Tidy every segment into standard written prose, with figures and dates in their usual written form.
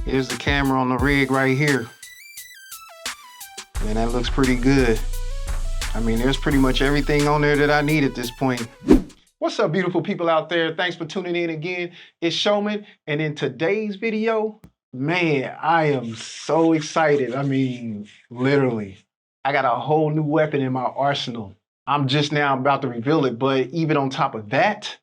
Here's the camera on the rig right here. And that looks pretty good. I mean, there's pretty much everything on there that I need at this point. What's up, beautiful people out there? Thanks for tuning in again. It's Showman, and in today's video, man, I am so excited. I mean, literally, I got a whole new weapon in my arsenal. I'm just now about to reveal it, but even on top of that,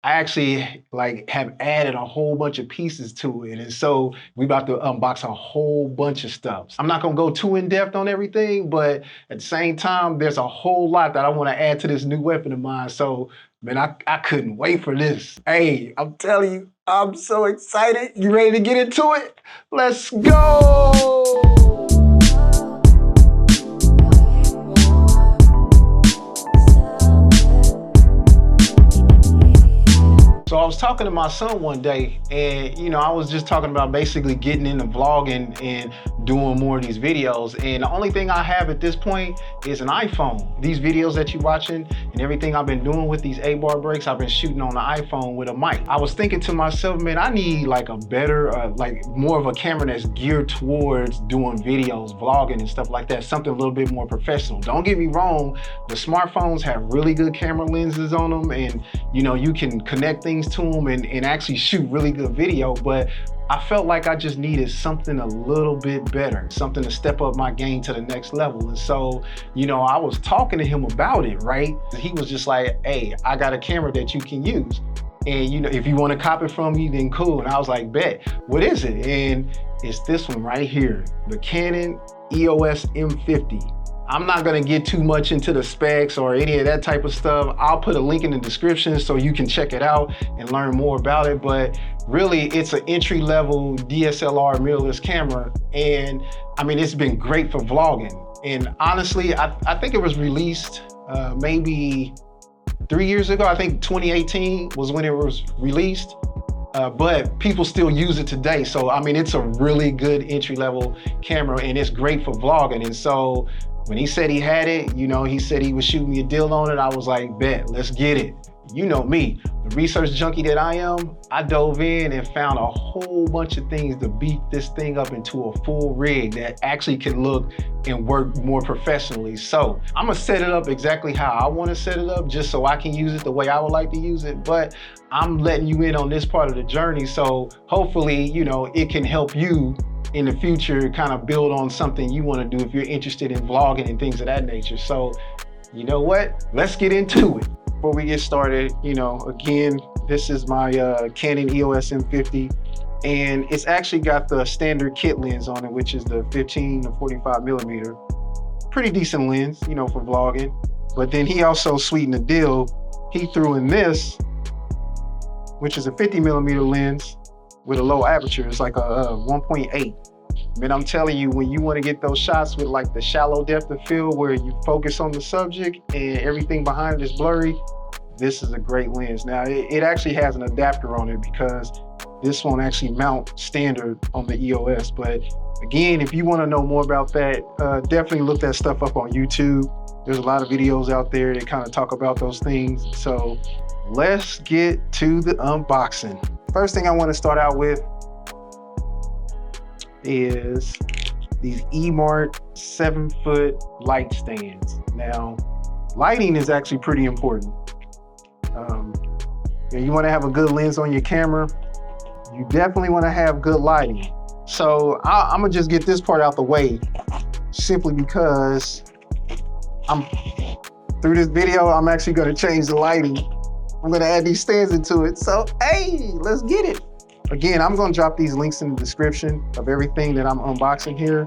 I actually have added a whole bunch of pieces to it. And so we about to unbox a whole bunch of stuff. I'm not gonna go too in depth on everything, but at the same time, there's a whole lot that I wanna add to this new weapon of mine. So, man, I couldn't wait for this. Hey, I'm telling you, I'm so excited. You ready to get into it? Let's go! So I was talking to my son one day, and I was just talking about basically getting into vlogging and doing more of these videos. And the only thing I have at this point is an iPhone. These videos that you're watching and everything I've been doing with these 8-bar breaks, I've been shooting on the iPhone with a mic. I was thinking to myself, man, I need like a better, more of a camera that's geared towards doing videos, vlogging and stuff like that. Something a little bit more professional. Don't get me wrong, the smartphones have really good camera lenses on them, and you can connect things to them and actually shoot really good video, but I felt like I just needed something a little bit better, something to step up my game to the next level. And so, I was talking to him about it, right? He was just like, hey, I got a camera that you can use. And if you want to copy from me, then cool. And I was like, bet, what is it? And it's this one right here, the Canon EOS M50. I'm not gonna get too much into the specs or any of that type of stuff. I'll put a link in the description so you can check it out and learn more about it. But really, it's an entry-level DSLR mirrorless camera. And I mean, it's been great for vlogging. And honestly, I think it was released maybe 3 years ago. I think 2018 was when it was released. But people still use it today. So, I mean, it's a really good entry-level camera and it's great for vlogging. And so when he said he had it, he said he would shoot me a deal on it. I was like, bet, let's get it. You know me, the research junkie that I am, I dove in and found a whole bunch of things to beef this thing up into a full rig that actually can look and work more professionally. So I'm gonna set it up exactly how I wanna set it up, just so I can use it the way I would like to use it. But I'm letting you in on this part of the journey. So hopefully, it can help you in the future kind of build on something you wanna do if you're interested in vlogging and things of that nature. So you know what? Let's get into it. Before we get started, again, this is my Canon EOS M50, and it's actually got the standard kit lens on it, which is the 15 to 45 millimeter. Pretty decent lens, for vlogging. But then he also sweetened the deal. He threw in this, which is a 50 millimeter lens with a low aperture. It's like a 1.8. Man, I'm telling you, when you want to get those shots with like the shallow depth of field where you focus on the subject and everything behind it is blurry, this is a great lens. Now, it actually has an adapter on it because this won't actually mount standard on the EOS. But again, if you want to know more about that, definitely look that stuff up on YouTube. There's a lot of videos out there that kind of talk about those things. So let's get to the unboxing. First thing I want to start out with is these EMART 7-foot light stands. Now, lighting is actually pretty important. You want to have a good lens on your camera. You definitely want to have good lighting. So I'm gonna just get this part out the way, simply because through this video, I'm actually gonna change the lighting. I'm gonna add these stands into it. So, hey, let's get it. Again, I'm gonna drop these links in the description of everything that I'm unboxing here.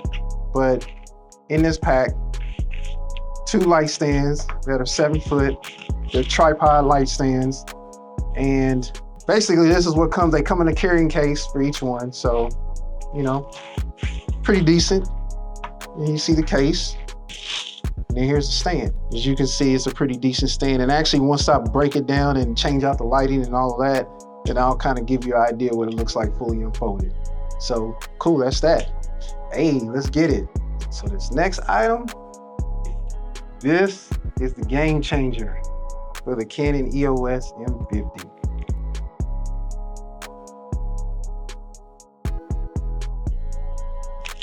But in this pack, 2 light stands that are 7 foot. They're tripod light stands. And basically this is what comes, they come in a carrying case for each one. So, pretty decent. And you see the case. And then here's the stand. As you can see, it's a pretty decent stand. And actually, once I break it down and change out the lighting and all of that, then I'll kind of give you an idea what it looks like fully unfolded. So cool, that's that. Hey, let's get it. So this next item, this is the game changer for the Canon EOS M50.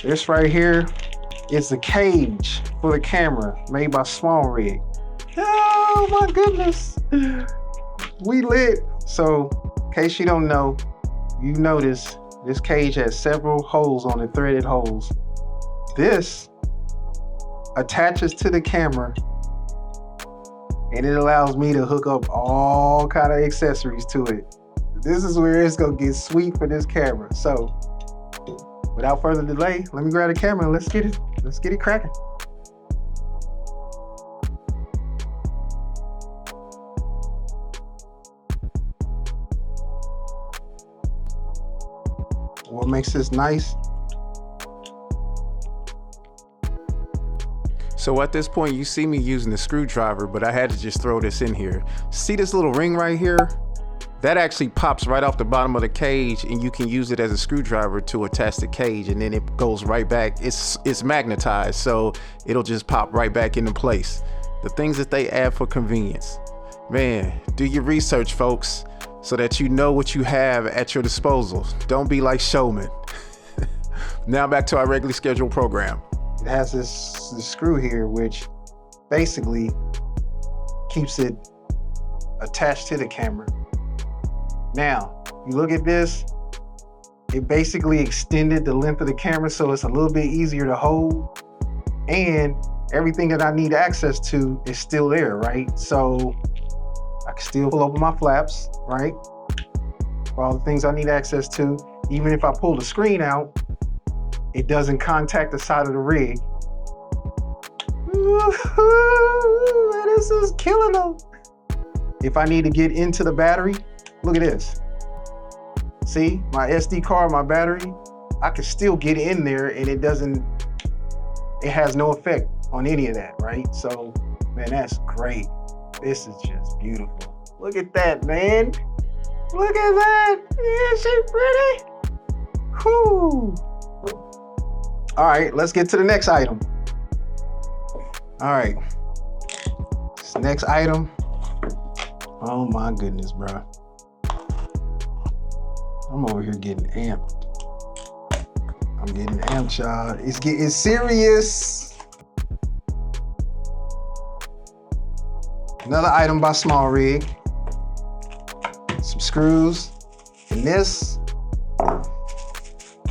This right here is the cage for the camera made by SmallRig. Oh my goodness. We lit. So, in case you don't know, you notice this cage has several holes on it, threaded holes. This attaches to the camera and it allows me to hook up all kind of accessories to it. This is where it's gonna get sweet for this camera. So, without further delay, let me grab the camera and let's get it cracking. What makes this nice? So at this point, you see me using the screwdriver, but I had to just throw this in here. See this little ring right here? That actually pops right off the bottom of the cage, and you can use it as a screwdriver to attach the cage, and then it goes right back. It's magnetized, so it'll just pop right back into place. The things that they add for convenience. Man, do your research, folks, so that you know what you have at your disposal. Don't be like showmen. Now back to our regularly scheduled program. It has this screw here, which basically keeps it attached to the camera. Now, you look at this, it basically extended the length of the camera, so it's a little bit easier to hold. And everything that I need access to is still there, right? So I can still pull open my flaps, right? For all the things I need access to. Even if I pull the screen out, it doesn't contact the side of the rig. Ooh, this is killing them. If I need to get into the battery, look at this. See, my SD card, my battery, I can still get in there and it has no effect on any of that, right? So, man, that's great. This is just beautiful. Look at that, man. Look at that. Isn't she pretty? Whew. All right, let's get to the next item. All right, this next item. Oh my goodness, bro. I'm over here getting amped. I'm getting amped, y'all. It's getting serious. Another item by SmallRig. Some screws. And this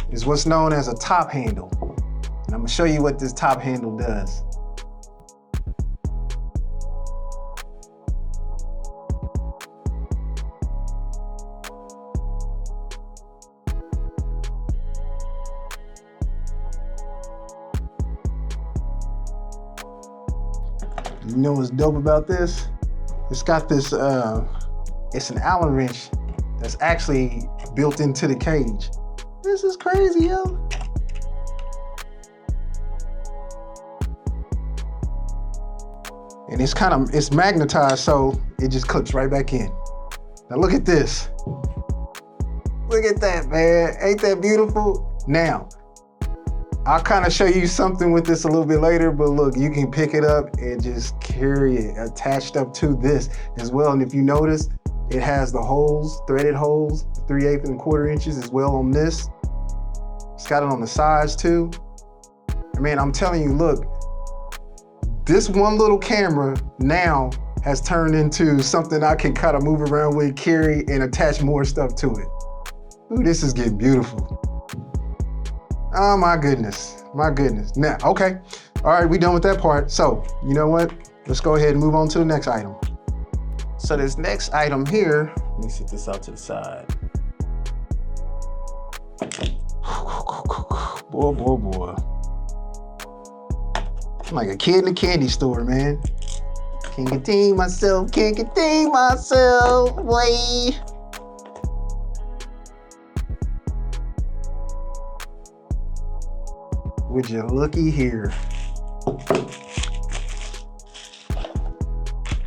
is what's known as a top handle. And I'm gonna show you what this top handle does. You know what's dope about this? It's got this, it's an Allen wrench that's actually built into the cage. This is crazy, yo. And it's magnetized, so it just clips right back in. Now look at this. Look at that, man. Ain't that beautiful? Now, I'll kind of show you something with this a little bit later, but look, you can pick it up and just carry it attached up to this as well. And if you notice, it has the holes, threaded holes, 3/8 and 1/4 inches as well on this. It's got it on the sides too. And man, I'm telling you, look, this one little camera now has turned into something I can kind of move around with, carry, and attach more stuff to it. Ooh, this is getting beautiful. Oh my goodness, my goodness. Now, okay, all right, we done with that part. So, you know what? Let's go ahead and move on to the next item. So this next item here, let me set this out to the side. Boy, boy, boy. I'm like a kid in a candy store, man. Can't contain myself, can't contain myself, boy. Would you looky here? I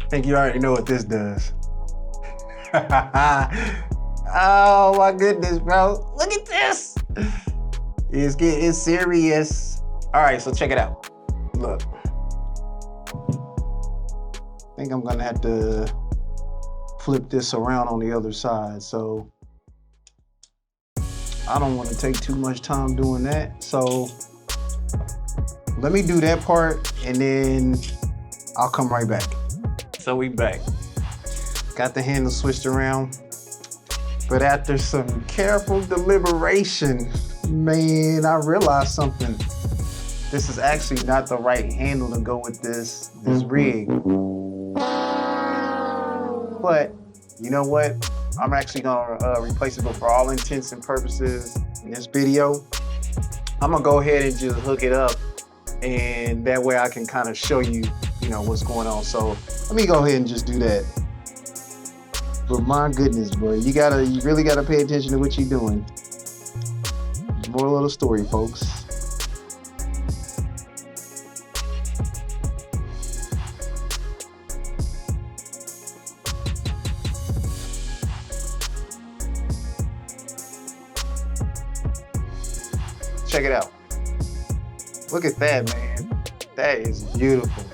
think you already know what this does. Oh my goodness, bro. Look at this. It's getting serious. All right, so check it out. Look. I think I'm gonna have to flip this around on the other side. So I don't want to take too much time doing that. So let me do that part and then I'll come right back. So we back. Got the handle switched around. But after some careful deliberation, man, I realized something. This is actually not the right handle to go with this rig. But you know what? I'm actually gonna replace it, but for all intents and purposes in this video, I'm gonna go ahead and just hook it up, and that way I can kind of show you, what's going on. So let me go ahead and just do that. But my goodness, boy, you really gotta pay attention to what you're doing. Moral of the story, folks. Check it out. Look at that, man. That is beautiful.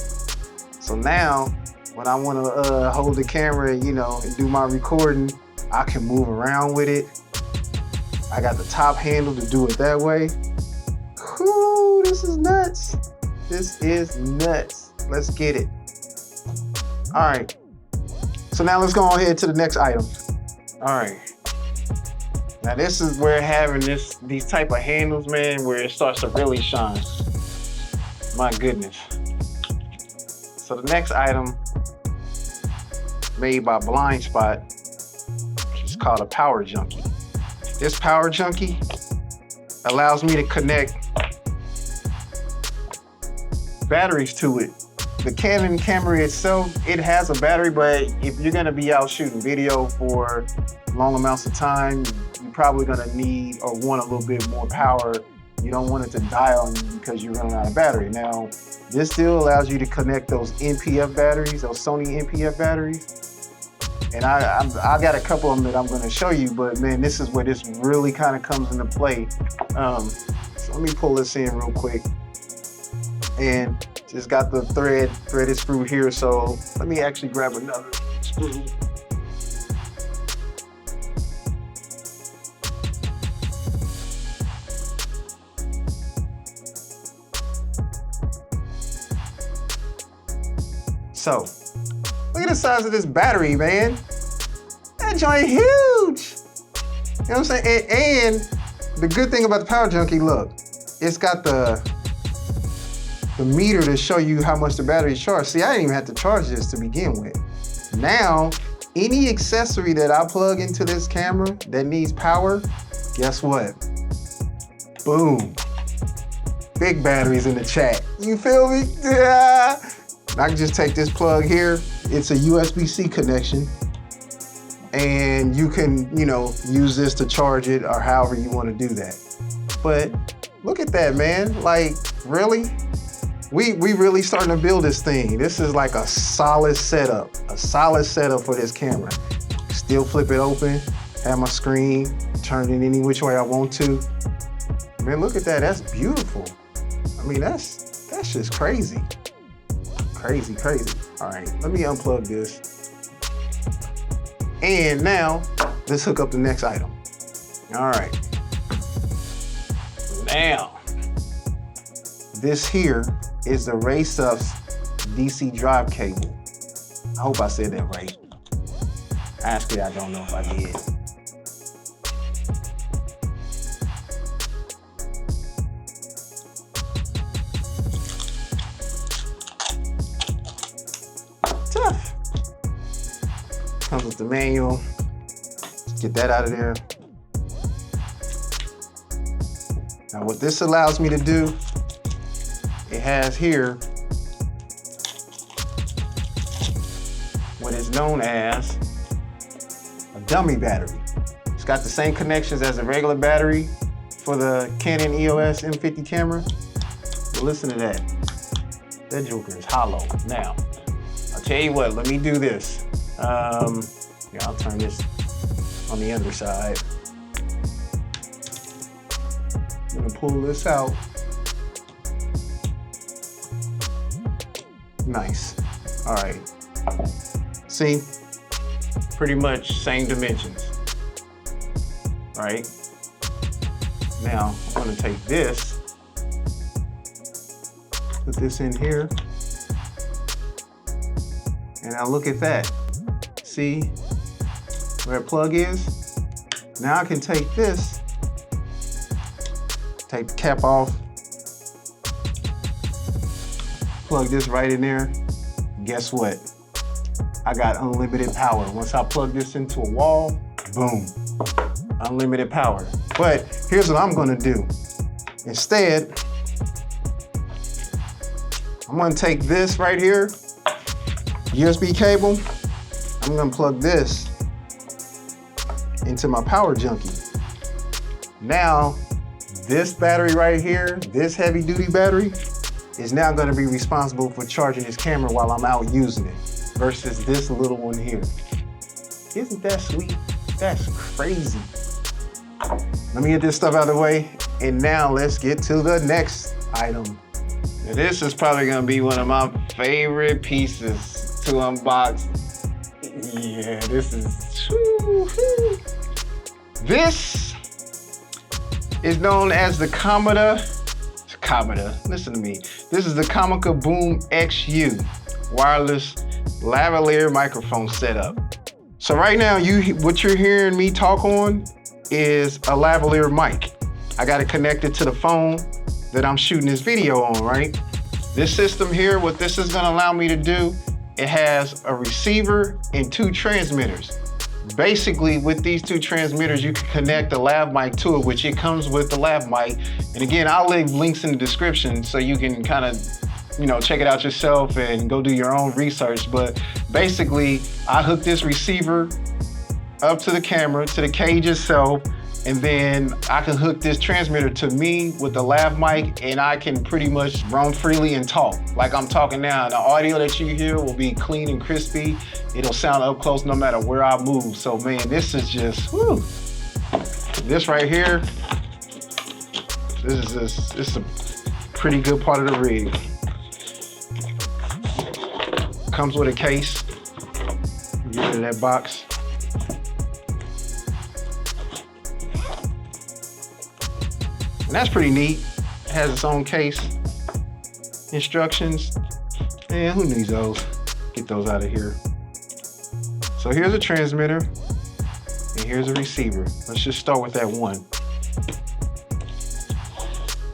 So now, when I want to hold the camera, and do my recording, I can move around with it. I got the top handle to do it that way. Whew, this is nuts. This is nuts. Let's get it. All right. So now let's go ahead to the next item. All right. Now this is where having these type of handles, man, where it starts to really shine. My goodness. So the next item, made by Blind Spot, which is called a Power Junkie. This Power Junkie allows me to connect batteries to it. The Canon camera itself, it has a battery, but if you're gonna be out shooting video for long amounts of time, you're probably gonna need or want a little bit more power. You don't want it to die on you because you're running out of battery. Now, this still allows you to connect those NPF batteries, those Sony NPF batteries. And I got a couple of them that I'm gonna show you, but man, this is where this really kind of comes into play. So let me pull this in real quick. And just got the threaded screw here, so let me actually grab another screw. So, look at the size of this battery, man. That joint huge. You know what I'm saying? And the good thing about the Power Junkie, look, it's got the meter to show you how much the battery is charged. See, I didn't even have to charge this to begin with. Now, any accessory that I plug into this camera that needs power, guess what? Boom. Big batteries in the chat. You feel me? Yeah. I can just take this plug here. It's a USB-C connection. And you can, use this to charge it or however you want to do that. But look at that, man. Like, really? We really starting to build this thing. This is like a solid setup for this camera. Still flip it open, have my screen, turn it any which way I want to. Man, look at that, that's beautiful. I mean, that's just crazy. Crazy. All right, let me unplug this. And now, let's hook up the next item. All right. Now, this here is the Raeisusp DC drive cable. I hope I said that right. Actually, I don't know if I did. Tough. Comes with the manual. Get that out of there. Now what this allows me to do, it has here what is known as a dummy battery. It's got the same connections as a regular battery for the Canon EOS M50 camera. But listen to that. That joker is hollow. Now, I'll tell you what, let me do this. Yeah, I'll turn this on the underside. I'm gonna pull this out. Nice. All right. See, pretty much same dimensions. All right. Now I'm gonna take this Put this in here. And now look at that. See where the plug is? Now I can take this, take the cap off, plug this right in there. Guess what? I got unlimited power. Once I plug this into a wall, boom, unlimited power. But here's what I'm gonna do. Instead, I'm gonna take this right here, USB cable, I'm gonna plug this into my power junkie. Now, this battery right here, this heavy duty battery, is now gonna be responsible for charging this camera while I'm out using it, versus this little one here. Isn't that sweet? That's crazy. Let me get this stuff out of the way, and now let's get to the next item. Now this is probably gonna be one of my favorite pieces to unbox. Yeah, this is, this is known as the Comica, listen to me. This is the Comica Boom XU wireless lavalier microphone setup. So right now, what you're hearing me talk on is a lavalier mic. I got it connected to the phone that I'm shooting this video on, right? This system here, what this is gonna allow me to do, it has a receiver and 2 transmitters. Basically, with these 2 transmitters, you can connect the lav mic to it, which it comes with the lav mic. And again, I'll leave links in the description so you can kind of, check it out yourself and go do your own research. But basically, I hook this receiver up to the camera, to the cage itself, and then I can hook this transmitter to me with the lav mic, and I can pretty much roam freely and talk like I'm talking now. The audio that you hear will be clean and crispy. It'll sound up close no matter where I move. So man, this is just, whew. This right here, this is a pretty good part of the rig. Comes with a case. Get rid of that box. And that's pretty neat. It has its own case. Instructions. Man, who needs those? Get those out of here. So here's a transmitter, and here's a receiver. Let's just start with that one.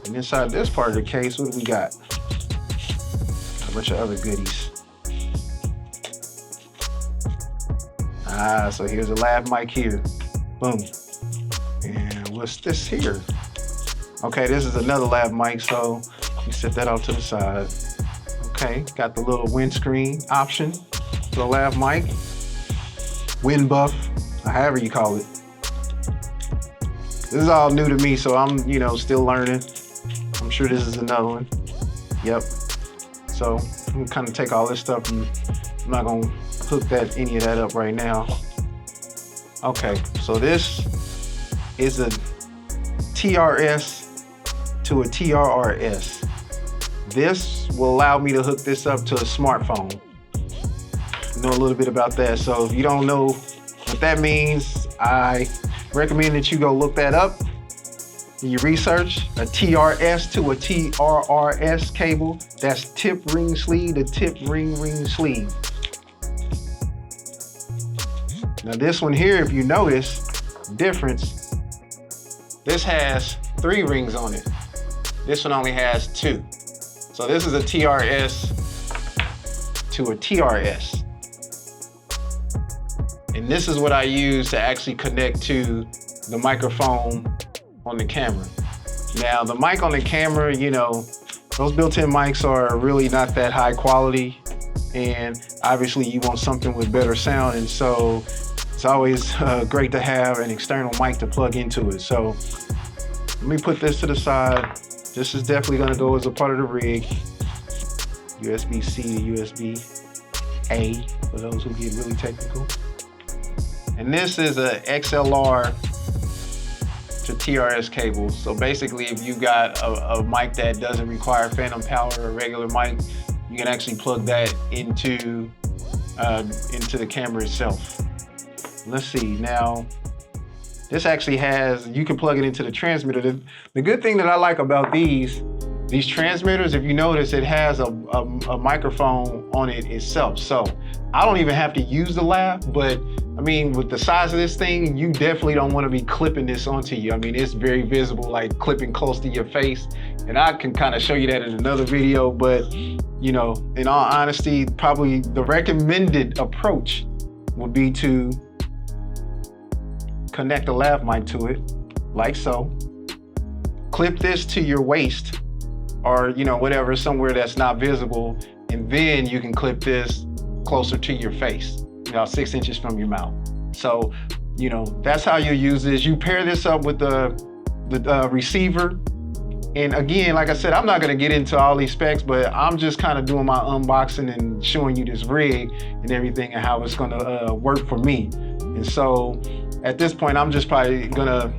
And inside this part of the case, what do we got? A bunch of other goodies. So here's a lav mic here. Boom. And what's this here? Okay, this is another lav mic, so you set that off to the side. Okay, got the little windscreen option for the lav mic. Wind buff, or however you call it. This is all new to me, so I'm, still learning. I'm sure this is another one. Yep. So I'm gonna kind of take all this stuff, and I'm not gonna hook any of that up right now. Okay, so this is a TRS to a TRRS. This will allow me to hook this up to a smartphone. Know a little bit about that. So if you don't know what that means, I recommend that you go look that up in your research. A TRS to a TRRS cable. That's tip ring sleeve to tip ring sleeve. Now this one here, if you notice the difference, this has 3 rings on it. This one only has 2. So this is a TRS to a TRS. And this is what I use to actually connect to the microphone on the camera. Now the mic on the camera, those built-in mics are really not that high quality. And obviously you want something with better sound. And so it's always great to have an external mic to plug into it. So let me put this to the side. This is definitely gonna go as a part of the rig. USB-C to USB-A for those who get really technical. And this is a XLR to TRS cable. So basically, if you got a mic that doesn't require phantom power or a regular mic, you can actually plug that into the camera itself. Let's see, now, this actually has, you can plug it into the transmitter. The good thing that I like about these These transmitters, if you notice, it has a microphone on it itself. So I don't even have to use the lav, but I mean, with the size of this thing, you definitely don't want to be clipping this onto you. I mean, it's very visible, like clipping close to your face. And I can kind of show you that in another video, but you know, in all honesty, probably the recommended approach would be to connect a lav mic to it, like so. Clip this to your waist, or you know, whatever, somewhere that's not visible, and then you can clip this closer to your face, you know, 6 inches from your mouth. So, you know, that's how you use this. You pair this up with the receiver. And again, like I said, I'm not gonna get into all these specs, but I'm just kind of doing my unboxing and showing you this rig and everything and how it's gonna work for me. And so at this point, I'm just probably gonna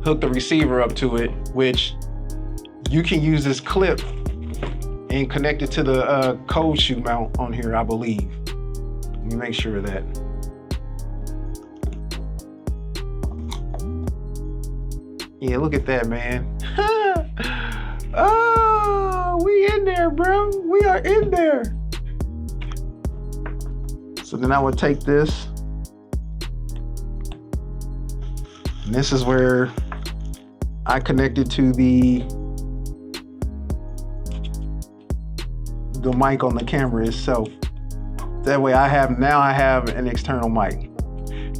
hook the receiver up to it, which you can use this clip and connect it to the cold shoe mount on here, I believe. Let me make sure of that. Yeah, look at that, man. Oh, we in there, bro. We are in there. So then I would take this. And this is where I connected to the mic on the camera itself. That way I have an external mic.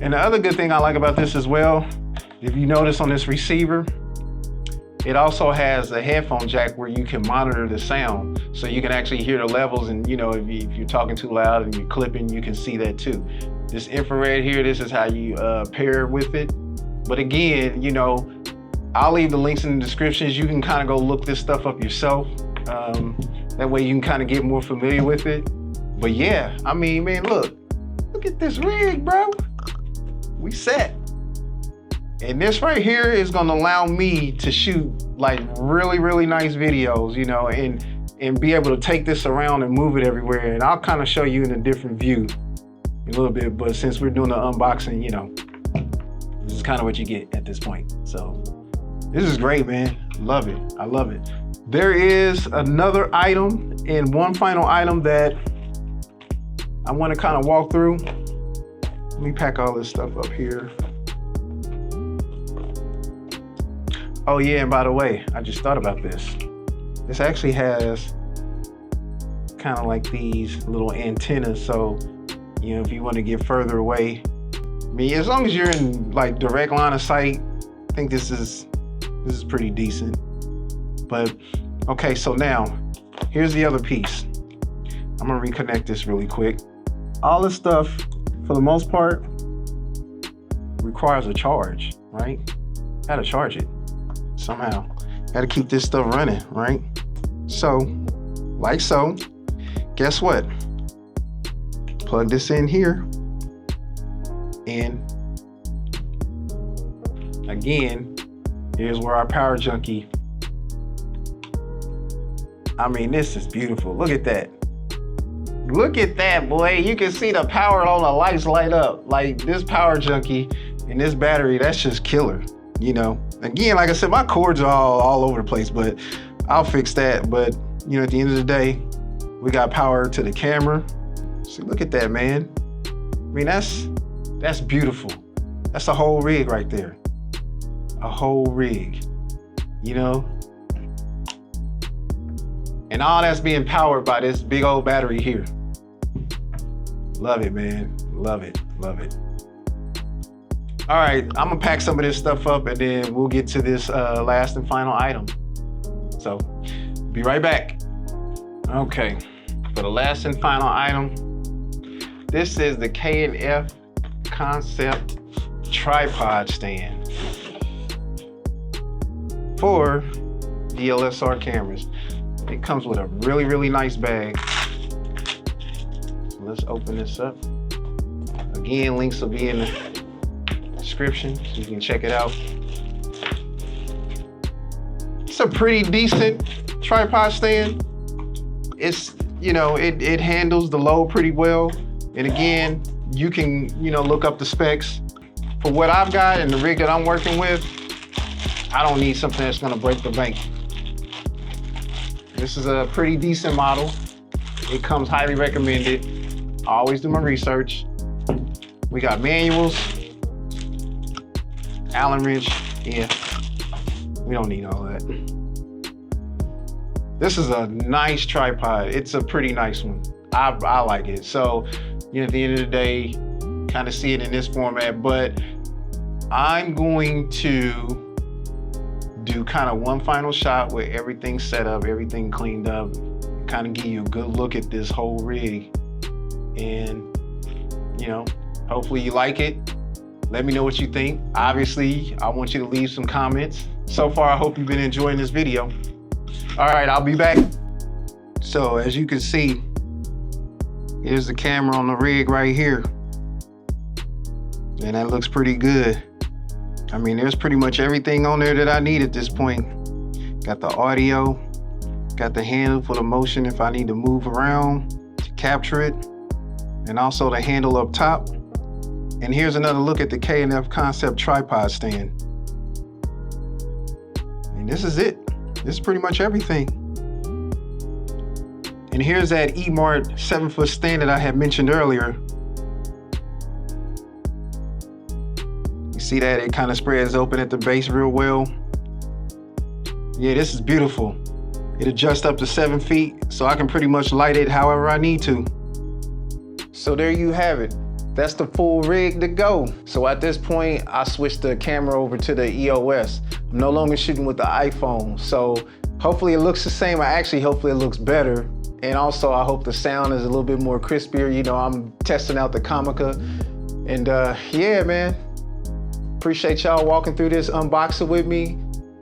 And the other good thing I like about this as well, if you notice on this receiver, it also has a headphone jack where you can monitor the sound. So you can actually hear the levels, and you know, if you're talking too loud and you're clipping, you can see that too. This infrared here, this is how you pair with it. But again, you know, I'll leave the links in the descriptions. You can kind of go look this stuff up yourself. That way you can kind of get more familiar with it. But yeah, I mean, man, look at this rig, bro. We set. And this right here is gonna allow me to shoot like really, really nice videos, you know, and be able to take this around and move it everywhere. And I'll kind of show you in a different view in a little bit, but since we're doing the unboxing, you know, this is kind of what you get at this point. So this is great, man. Love it. I love it. There is another item and one final item that I want to kind of walk through. Let me pack all this stuff up here. Oh yeah, and by the way, I just thought about this. This actually has kind of like these little antennas. So, you know, if you want to get further away, I mean, as long as you're in like direct line of sight, I think this is pretty decent. But okay, so now here's the other piece. I'm gonna reconnect this really quick. All this stuff, for the most part, requires a charge, right? Gotta charge it somehow. Gotta keep this stuff running, right? So, like so, guess what? Plug this in here, and again, here's where our power junkie. I mean, this is beautiful. Look at that. Look at that, boy. You can see the power on the lights light up. Like this power junkie and this battery, that's just killer, you know? Again, like I said, my cords are all over the place, but I'll fix that. But, you know, at the end of the day, we got power to the camera. So look at that, man. I mean, that's beautiful. That's a whole rig right there. A whole rig, you know? And all that's being powered by this big old battery here. Love it, man. Love it, love it. All right, I'm gonna pack some of this stuff up and then we'll get to this last and final item. So, be right back. Okay, for the last and final item, this is the Canon Concept tripod stand for DSLR cameras. It comes with a really, really nice bag. So let's open this up. Again, links will be in the description so you can check it out. It's a pretty decent tripod stand. It's, you know, it handles the load pretty well. And again, you can, you know, look up the specs. For what I've got and the rig that I'm working with, I don't need something that's gonna break the bank. This is a pretty decent model. It comes highly recommended. I always do my research. We got manuals, Allen wrench. Yeah, we don't need all that. This is a nice tripod. It's a pretty nice one. I like it. So, you know, at the end of the day, kind of see it in this format, but I'm going to do kind of one final shot with everything set up, everything cleaned up, kind of give you a good look at this whole rig. And, you know, hopefully you like it. Let me know what you think. Obviously, I want you to leave some comments. So far, I hope you've been enjoying this video. All right, I'll be back. So as you can see, here's the camera on the rig right here. And that looks pretty good. I mean, there's pretty much everything on there that I need at this point. Got the audio, got the handle for the motion if I need to move around to capture it, and also the handle up top. And here's another look at the K&F Concept tripod stand. And this is it. This is pretty much everything. And here's that EMART 7-foot stand that I had mentioned earlier. You see that? It kind of spreads open at the base real well. Yeah, this is beautiful. It adjusts up to 7 feet, so I can pretty much light it however I need to. So there you have it. That's the full rig to go. So at this point, I switched the camera over to the EOS. I'm no longer shooting with the iPhone. So hopefully it looks the same. Hopefully it looks better. And also I hope the sound is a little bit more crispier. You know, I'm testing out the Comica. And yeah, man, appreciate y'all walking through this unboxing with me.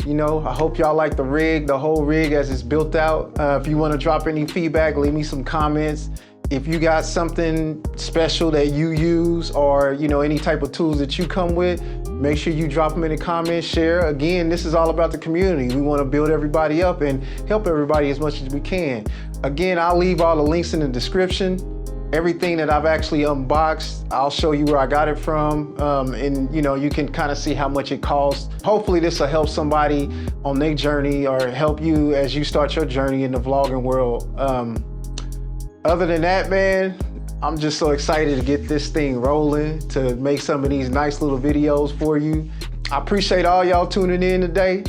You know, I hope y'all like the rig, the whole rig as it's built out. If you want to drop any feedback, leave me some comments. If you got something special that you use, or you know, any type of tools that you come with, make sure you drop them in the comments, share. Again, this is all about the community. We want to build everybody up and help everybody as much as we can. Again, I'll leave all the links in the description. Everything that I've actually unboxed, I'll show you where I got it from. And you know, you can kind of see how much it costs. Hopefully this will help somebody on their journey, or help you as you start your journey in the vlogging world. Other than that, man, I'm just so excited to get this thing rolling, to make some of these nice little videos for you. I appreciate all y'all tuning in today.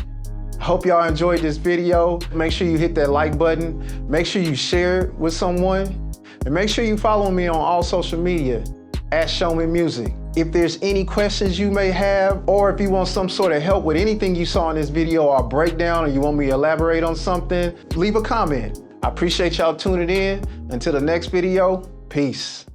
Hope y'all enjoyed this video. Make sure you hit that like button. Make sure you share it with someone. And make sure you follow me on all social media at Showman Music. If there's any questions you may have, or if you want some sort of help with anything you saw in this video or breakdown, or you want me to elaborate on something, leave a comment. I appreciate y'all tuning in. Until the next video, peace.